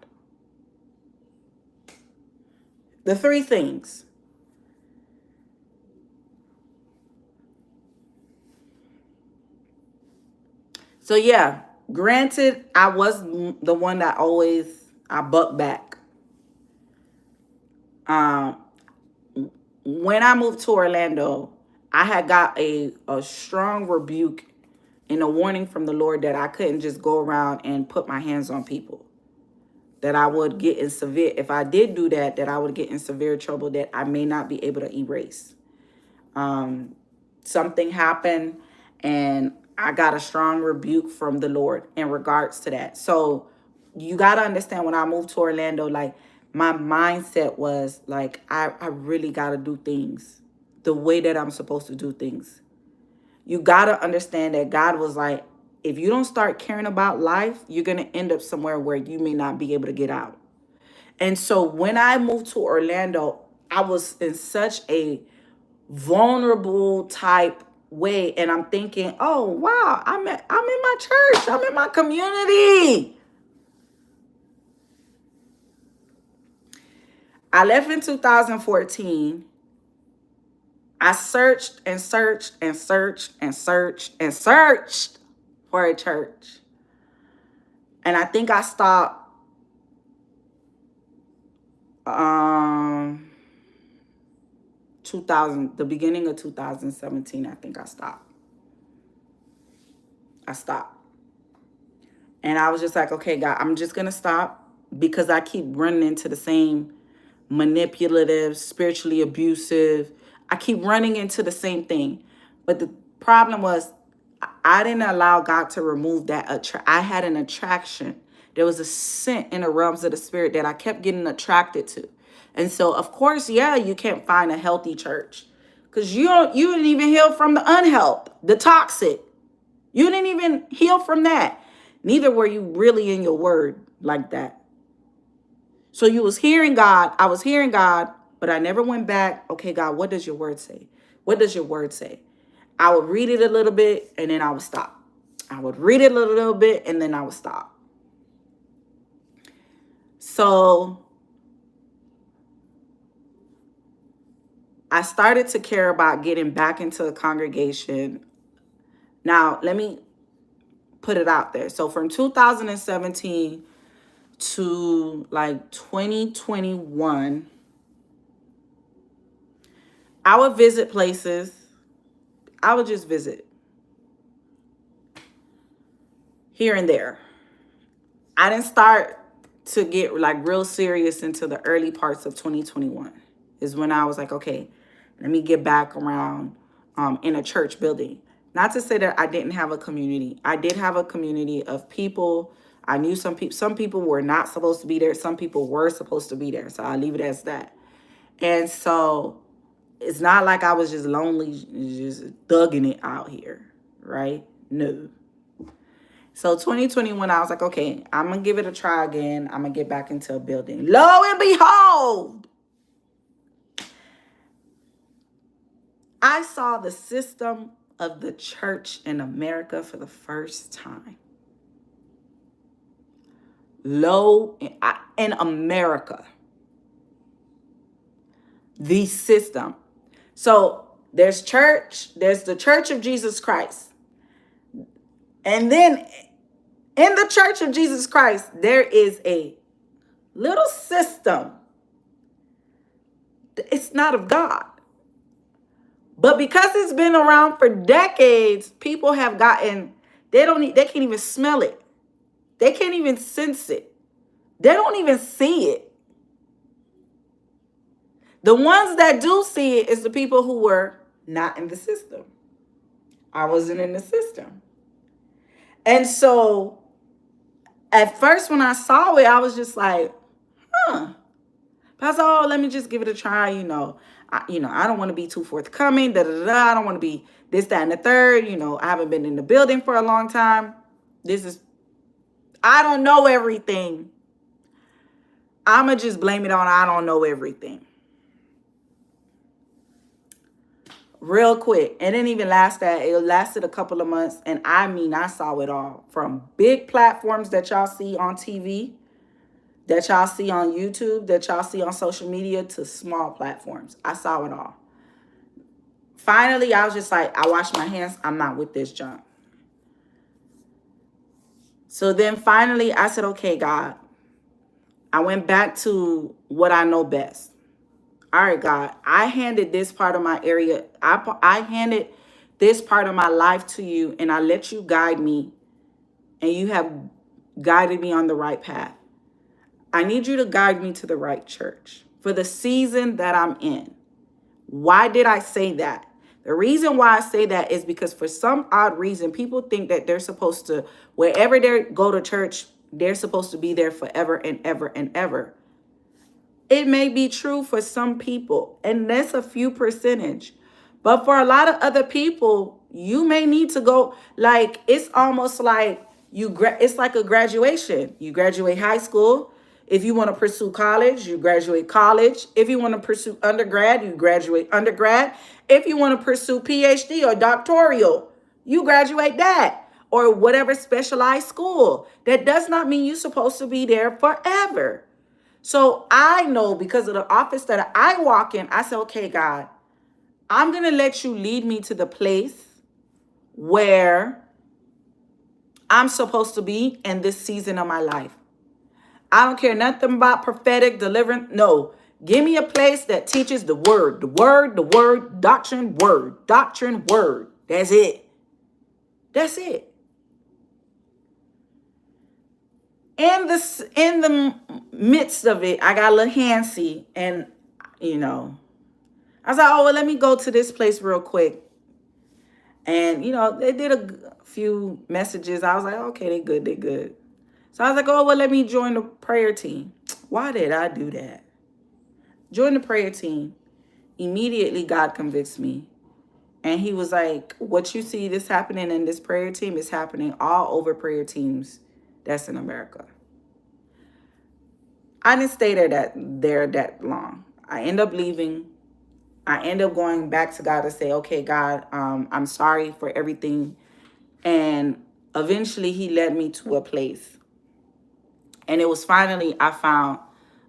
The three things. So yeah, granted, I was the one that I bucked back. When I moved to Orlando, I had got a strong rebuke and a warning from the Lord that I couldn't just go around and put my hands on people. That I would get in severe, if I did do that, that I would get in severe trouble that I may not be able to erase. Something happened and I got a strong rebuke from the Lord in regards to that. So you got to understand, when I moved to Orlando, like my mindset was like, I really got to do things the way that I'm supposed to do things. You got to understand that God was like, if you don't start caring about life, you're going to end up somewhere where you may not be able to get out. And so when I moved to Orlando, I was in such a vulnerable type way. And I'm thinking, oh, wow, I'm in my church. I'm in my community. I left in 2014. I searched and searched and searched and searched and searched for a church. And I think I stopped 2000, the beginning of 2017, I think I stopped. And I was just like, okay, God, I'm just going to stop, because I keep running into the same manipulative, spiritually abusive. I keep running into the same thing. But the problem was, I didn't allow God to remove that. I had an attraction. There was a scent in the realms of the spirit that I kept getting attracted to. And so, of course, yeah, you can't find a healthy church, because you didn't even heal from the unhealth, the toxic. You didn't even heal from that. Neither were you really in your word like that. So you was hearing God. I was hearing God, but I never went back. Okay, God, what does your word say? What does your word say? I would read it a little bit and then I would stop. I would read it a little bit and then I would stop. So I started to care about getting back into a congregation. Now, let me put it out there. So from 2017 to like 2021, I would visit places. I would just visit here and there. I didn't start to get like real serious into the early parts of 2021 is when I was like, okay, let me get back around in a church building. Not to say that I didn't have a community. I did have a community of people. I knew some people. Some people were not supposed to be there. Some people were supposed to be there. So I leave it as that. And so it's not like I was just lonely, just thugging it out here, right? No. So 2021, I was like, okay, I'm going to give it a try again. I'm going to get back into a building. Lo and behold, I saw the system of the church in America for the first time. In America. The system. So there's church, there's the Church of Jesus Christ. And then in the Church of Jesus Christ, there is a little system. It's not of God. But because it's been around for decades, people have gotten, they can't even smell it. They can't even sense it. They don't even see it. The ones that do see it is the people who were not in the system. I wasn't in the system. And so at first when I saw it, I was just like, huh. But I was like, oh, let me just give it a try, I don't want to be too forthcoming, I don't want to be this, that, and the third. I haven't been in the building for a long time. I don't know everything. I'ma just blame it on I don't know everything. Real quick. It didn't even last that. It lasted a couple of months. And I saw it all. From big platforms that y'all see on TV, that y'all see on YouTube, that y'all see on social media, to small platforms. I saw it all. Finally, I was just like, I washed my hands. I'm not with this junk. So then finally, I said, okay, God. I went back to what I know best. All right, God, I handed this part of my area. I handed this part of my life to you, and I let you guide me, and you have guided me on the right path. I need you to guide me to the right church for the season that I'm in. Why did I say that? The reason why I say that is because for some odd reason, people think that they're supposed to, wherever they go to church, they're supposed to be there forever and ever and ever. It may be true for some people, and that's a few percentage. But for a lot of other people, you may need to go, like, it's almost like it's like a graduation. You graduate high school. If you want to pursue college, you graduate college. If you want to pursue undergrad, you graduate undergrad. If you want to pursue PhD or doctoral, you graduate that. Or whatever specialized school. That does not mean you're supposed to be there forever. So I know, because of the office that I walk in, I say, okay, God, I'm going to let you lead me to the place where I'm supposed to be in this season of my life. I don't care nothing about prophetic deliverance. No, give me a place that teaches the word, doctrine, word. That's it. That's it. In the midst of it, I got a little handsy, and I was like, oh, well, let me go to this place real quick. And they did a few messages. I was like, okay, they good. So I was like, oh, well, let me join the prayer team. Why did I do that? Join the prayer team. Immediately, God convicts me. And he was like, what you see this happening in this prayer team is happening all over prayer teams that's in America. I didn't stay there that long. I end up leaving. I end up going back to God to say, okay, God, I'm sorry for everything. And eventually he led me to a place. And it was finally, I found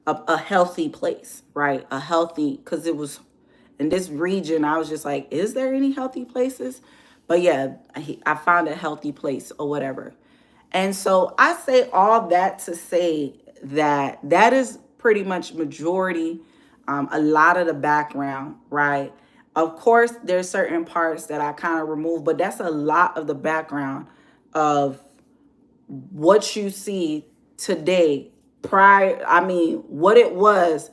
a healthy place, right? A healthy, because it was in this region, I was just like, is there any healthy places? But yeah, I found a healthy place or whatever. And so I say all that to say that is pretty much majority, a lot of the background, right? Of course, there's certain parts that I kind of remove, but that's a lot of the background of what you see today. What it was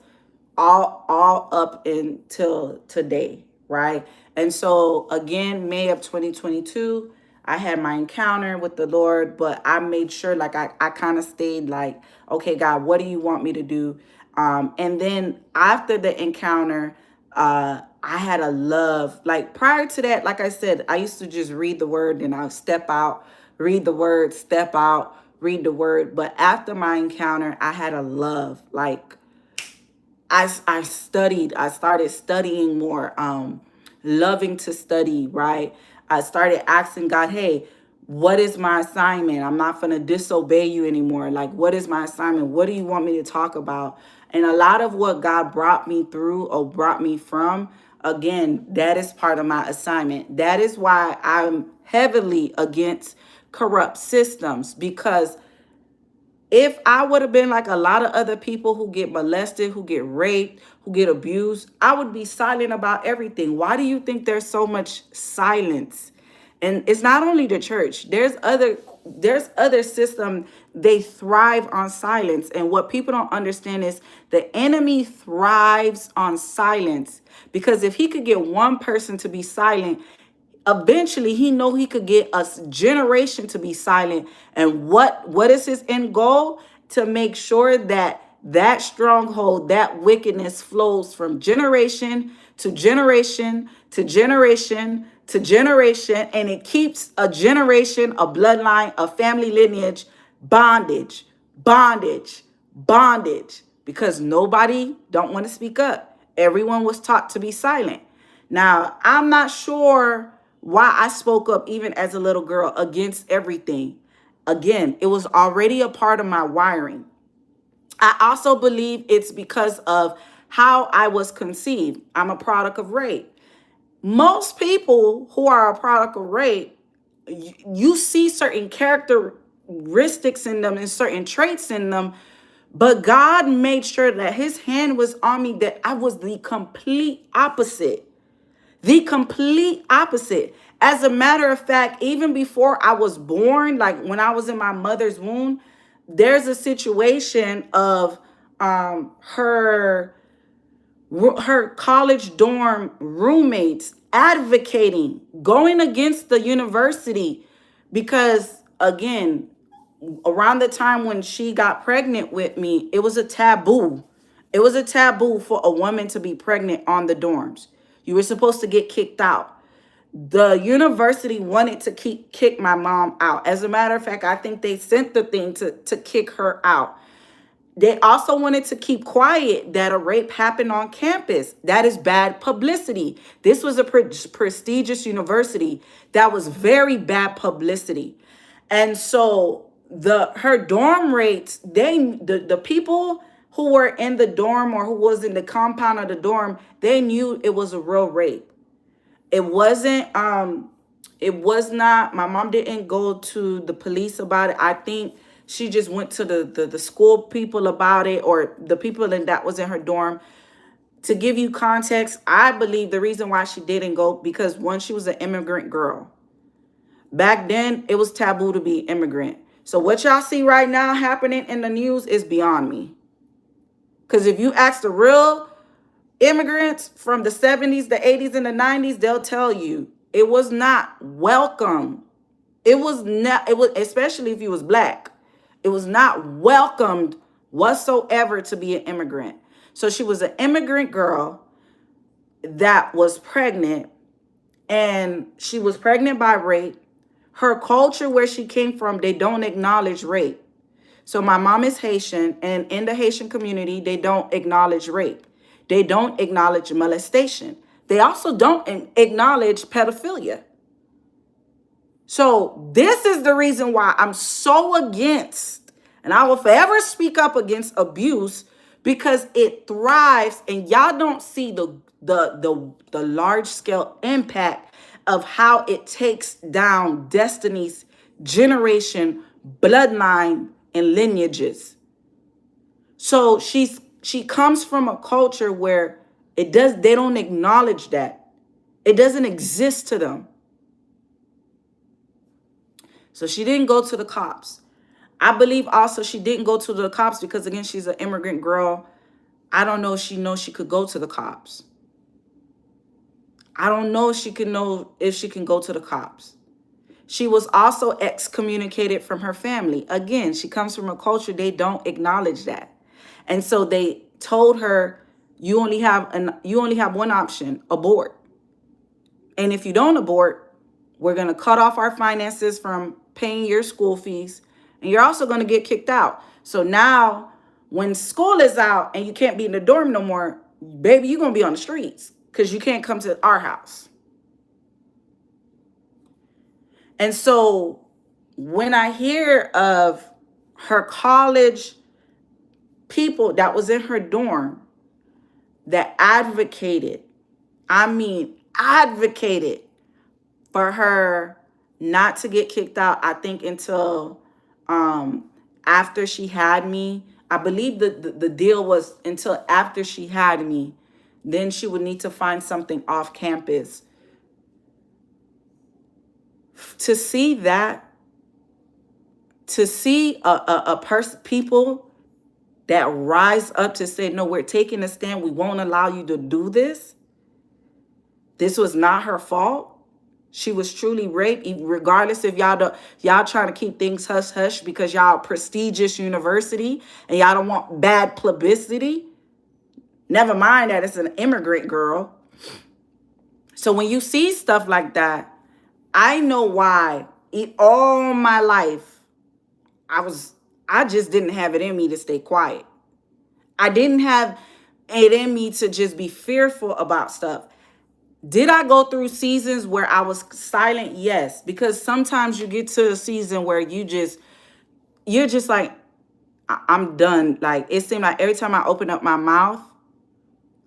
all up until today, right? And so again, May of 2022, I had my encounter with the Lord, but I made sure, like, I kind of stayed like, okay, God, what do you want me to do? And then after the encounter, I had a love, like prior to that, like I said, I used to just read the word and I'll step out, read the word, step out, read the word. But after my encounter, I had a love, like I started studying more, loving to study, right? I started asking God, hey, what is my assignment? I'm not going to disobey you anymore. Like, what is my assignment? What do you want me to talk about? And a lot of what God brought me through or brought me from, again, that is part of my assignment. That is why I'm heavily against corrupt systems. Because if I would have been like a lot of other people who get molested, who get raped, who get abused, I would be silent about everything. Why do you think there's so much silence? And it's not only the church. There's other system, they thrive on silence. And what people don't understand is the enemy thrives on silence, because if he could get one person to be silent, eventually he know he could get a generation to be silent. And what is his end goal? To make sure that that stronghold, that wickedness flows from generation to generation to generation to generation, and it keeps a generation, a bloodline, a family lineage bondage, bondage, bondage, because nobody don't want to speak up. Everyone was taught to be silent. Now, I'm not sure why I spoke up even as a little girl against everything. Again, it was already a part of my wiring. I also believe it's because of how I was conceived. I'm a product of rape. Most people who are a product of rape, you see certain characteristics in them and certain traits in them, but God made sure that his hand was on me, that I was the complete opposite. The complete opposite. As a matter of fact, even before I was born, like when I was in my mother's womb, there's a situation of her college dorm roommates advocating, going against the university, because again, around the time when she got pregnant with me, it was a taboo. It was a taboo for a woman to be pregnant on the dorms. You were supposed to get kicked out. The university wanted to kick my mom out. As a matter of fact, I think they sent the thing to kick her out. They also wanted to keep quiet that a rape happened on campus. That is bad publicity. This was a prestigious university. That was very bad publicity. And so her dorm rates, the people who were in the dorm or who was in the compound of the dorm, they knew it was a real rape. It wasn't it was not, my mom didn't go to the police about it. I think she just went to the school people about it, or the people that was in her dorm. To give you context, I believe the reason why she didn't go, because one, she was an immigrant girl. Back then, it was taboo to be immigrant. So what y'all see right now happening in the news is beyond me. Because if you ask the real immigrants from the 70s, the 80s, and the 90s, they'll tell you it was not welcome. It was not, especially if you was black. It was not welcomed whatsoever to be an immigrant. So she was an immigrant girl that was pregnant, and she was pregnant by rape. Her culture, where she came from, they don't acknowledge rape. So my mom is Haitian, and in the Haitian community, they don't acknowledge rape. They don't acknowledge molestation. They also don't acknowledge pedophilia. So this is the reason why I'm so against, and I will forever speak up against abuse, because it thrives, and y'all don't see the large scale impact of how it takes down destinies, generation, bloodline, and lineages. So she comes from a culture where they don't acknowledge that. It doesn't exist to them. So she didn't go to the cops. I believe also she didn't go to the cops because, again, she's an immigrant girl. I don't know if she knows she could go to the cops. I don't know if she can go to the cops. She was also excommunicated from her family. Again, she comes from a culture, they don't acknowledge that. And so they told her, you only have one option, abort. And if you don't abort, we're going to cut off our finances from paying your school fees, and you're also going to get kicked out. So now when school is out and you can't be in the dorm no more, baby, you're going to be on the streets because you can't come to our house. And so when I hear of her college people that was in her dorm that advocated for her not to get kicked out, I think, until um, after she had me. I believe the deal was until after she had me. Then she would need to find something off campus. To see that, to see a person, people that rise up to say, no, we're taking a stand. We won't allow you to do this. This was not her fault. She was truly raped, regardless if y'all trying to keep things hush hush because y'all prestigious university and y'all don't want bad publicity. Never mind that it's an immigrant girl. So when you see stuff like that, I know why. All my life, I just didn't have it in me to stay quiet. I didn't have it in me to just be fearful about stuff. Did I go through seasons where I was silent? Yes, because sometimes you get to a season where you're just like, I'm done. Like it seemed like every time I open up my mouth,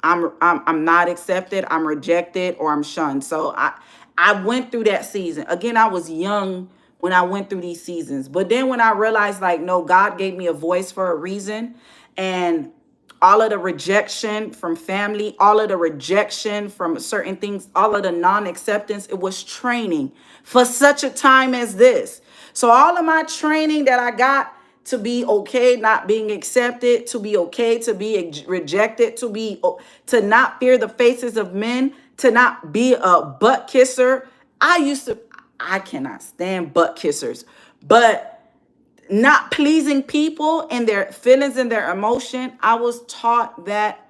I'm not accepted, I'm rejected, or I'm shunned. So I went through that season. Again, I was young when I went through these seasons. But then when I realized, like, no, God gave me a voice for a reason, and all of the rejection from family, all of the rejection from certain things, all of the non-acceptance, it was training for such a time as this. So all of my training that I got to be okay not being accepted, to be okay to be rejected, to not fear the faces of men, to not be a butt kisser. I cannot stand butt kissers, but not pleasing people and their feelings and their emotion, I was taught that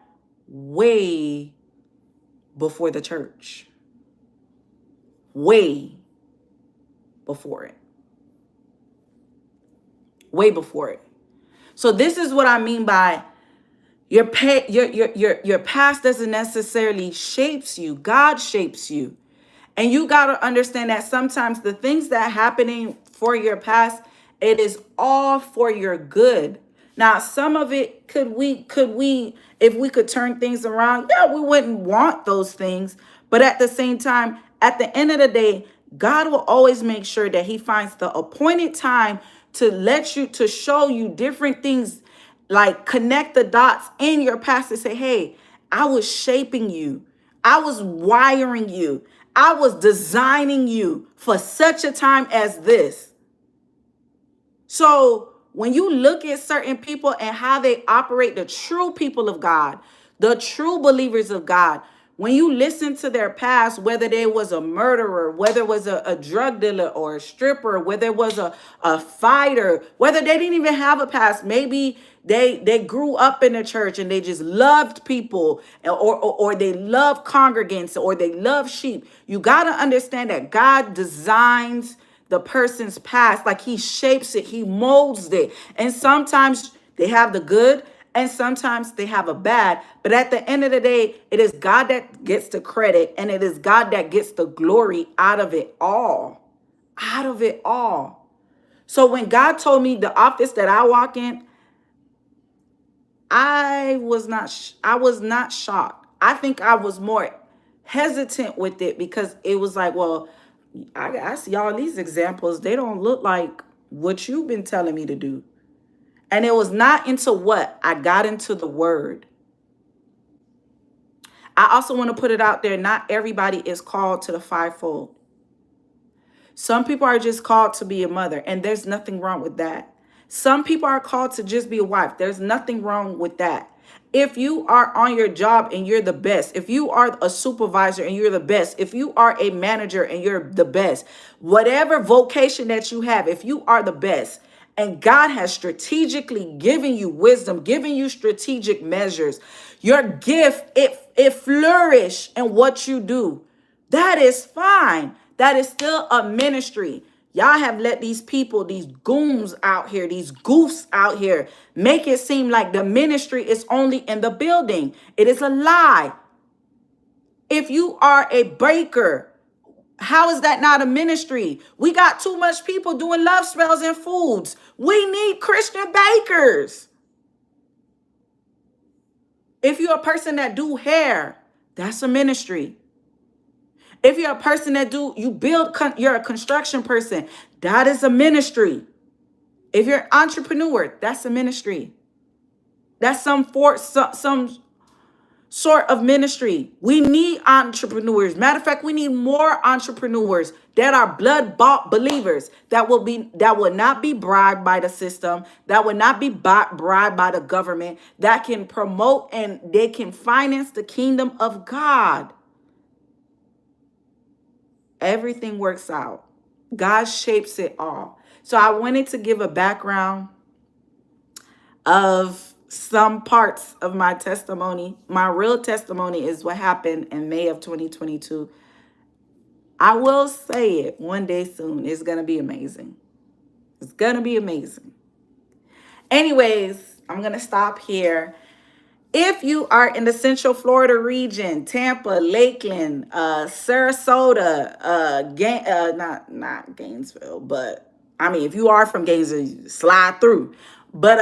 way before the church. Way before it. Way before it. So this is what I mean by your past doesn't necessarily shapes you. God shapes you. And you got to understand that sometimes the things that happening for your past, it is all for your good. Now, some of it could we if we could turn things around, yeah, we wouldn't want those things. But at the same time, at the end of the day, God will always make sure that he finds the appointed time to show you different things, like connect the dots in your past to say, hey, I was shaping you. I was wiring you. I was designing you for such a time as this. So when you look at certain people and how they operate, the true people of God, the true believers of God, when you listen to their past, whether they was a murderer, whether it was a drug dealer or a stripper, whether it was a fighter, whether they didn't even have a past, maybe they grew up in the church and they just loved people, or they love congregants, or they love sheep. You got to understand that God designs the person's past, like he shapes it, he molds it. And sometimes they have the good and sometimes they have a bad. But at the end of the day, it is God that gets the credit and it is God that gets the glory out of it all. Out of it all. So when God told me the office that I walk in, I was not shocked. I think I was more hesitant with it because it was like, well, I see all these examples. They don't look like what you've been telling me to do. And it was not until what I got into the word. I also want to put it out there. Not everybody is called to the fivefold. Some people are just called to be a mother, and there's nothing wrong with that. Some people are called to just be a wife. There's nothing wrong with that. If you are on your job and you're the best, if you are a supervisor and you're the best, if you are a manager and you're the best, whatever vocation that you have, if you are the best, and God has strategically given you wisdom, given you strategic measures, your gift, it flourish in what you do. That is fine. That is still a ministry. Y'all have let these people, these goons out here, these goofs out here, make it seem like the ministry is only in the building. It is a lie. If you are a baker, how is that not a ministry? We got too much people doing love spells and foods. We need Christian bakers. If you're a person that do hair, that's a ministry. If you're a person that you build, you're a construction person, that is a ministry. If you're an entrepreneur, that's a ministry. That's some sort of ministry. We need entrepreneurs. Matter of fact, we need more entrepreneurs that are blood-bought believers that will not be bribed by the system, that will not be bribed by the government, that can promote and they can finance the kingdom of God. Everything works out. God shapes it all. So I wanted to give a background of some parts of my testimony. My real testimony is what happened in May of 2022. I will say it one day soon. It's going to be amazing. It's going to be amazing. Anyways, I'm going to stop here. If you are in the Central Florida region, Tampa, Lakeland, Sarasota, not Gainesville, but I mean, if you are from Gainesville, slide through. But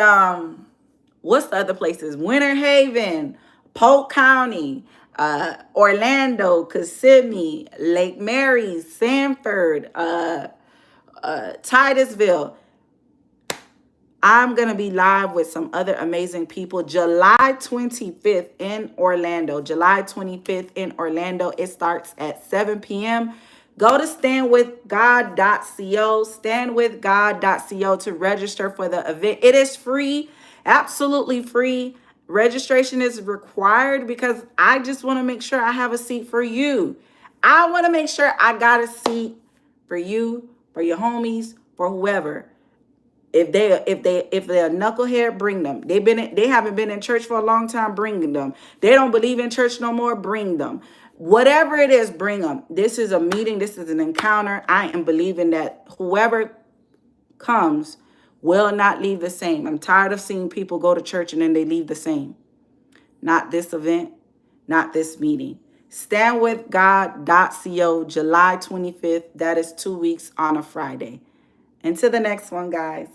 what's the other places? Winter Haven, Polk County, Orlando, Kissimmee, Lake Mary, Sanford, Titusville. I'm going to be live with some other amazing people. July 25th in Orlando. July 25th in Orlando. It starts at 7 p.m. Go to standwithgod.co, standwithgod.co to register for the event. It is free, absolutely free. Registration is required because I just want to make sure I have a seat for you. I want to make sure I got a seat for you, for your homies, for whoever. If they're a knucklehead, bring them. They haven't been in church for a long time, bring them. They don't believe in church no more, bring them. Whatever it is, bring them. This is a meeting. This is an encounter. I am believing that whoever comes will not leave the same. I'm tired of seeing people go to church and then they leave the same. Not this event, not this meeting. Standwithgod.co, July 25th. That is 2 weeks on a Friday. Until the next one, guys.